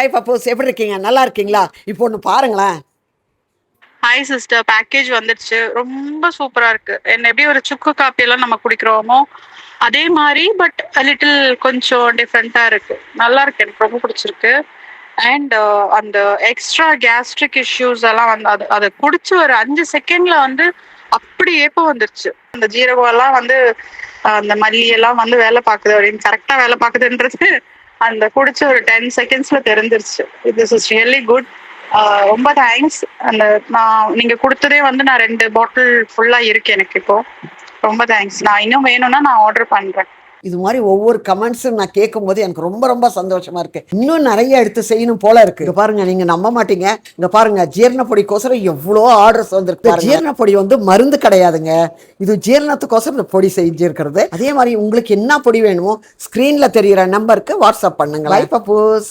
Hi பப்பூஸ், எப்படி இருக்கீங்க? நல்லா இருக்கீங்களா? இப்போ ஒன்று பாருங்களேன். ஹாய் சிஸ்டர், பேக்கேஜ் வந்துடுச்சு. ரொம்ப சூப்பரா இருக்கு. என்ன எப்படி ஒரு சுக்கு காப்பி எல்லாம் நம்ம குடிக்கிறோமோ அதே மாதிரி, பட் லிட்டில் கொஞ்சம் டிஃப்ரெண்டா இருக்கு. நல்லா இருக்கு, எனக்கு ரொம்ப பிடிச்சிருக்கு. அண்ட் அந்த எக்ஸ்ட்ரா கேஸ்ட்ரிக் இஷ்யூஸ் எல்லாம் வந்து அதை குடிச்சு ஒரு 5 செகண்ட்ல வந்து அப்படி ஏப்பம் வந்துருச்சு. அந்த ஜீரகம் எல்லாம் வந்து அந்த மல்லி எல்லாம் வந்து வேலை பார்க்குது அப்படின்னு கரெக்டா வேலை பார்க்குதுன்றது அந்த குடிச்சு ஒரு 10 செகண்ட்ஸ்ல தெரிஞ்சிருச்சு. This is really good. ரொம்ப தேங்க்ஸ். அந்த நீங்க கொடுத்ததே வந்து நான் 2 பாட்டில் ஃபுல்லா இருக்கு எனக்கு இப்போ. ரொம்ப தேங்க்ஸ். நான் இன்னும் வேணும்னா நான் ஆர்டர் பண்றேன். இது மாதிரி ஒவ்வொரு கமெண்ட்ஸும் நான் கேட்கும் போது எனக்கு ரொம்ப ரொம்ப சந்தோஷமா இருக்கு. இன்னும் நிறைய எடுத்து செய்யணும் போல இருக்கு. இங்க பாருங்க, நீங்க நம்ப மாட்டீங்க. இங்க பாருங்க, ஜீரண பொடிக்கோசரம் எவ்வளோ ஆர்டர்ஸ் வந்திருக்கு. ஜீரண பொடி வந்து மருந்து கிடையாதுங்க. இது ஜீரணத்துக்கோசரம் இந்த பொடி செஞ்சிருக்கிறது. அதே மாதிரி உங்களுக்கு என்ன பொடி வேணுமோ ஸ்கிரீன்ல தெரியுற நம்பருக்கு வாட்ஸ்அப் பண்ணுங்க. பை பப்பூஸ்.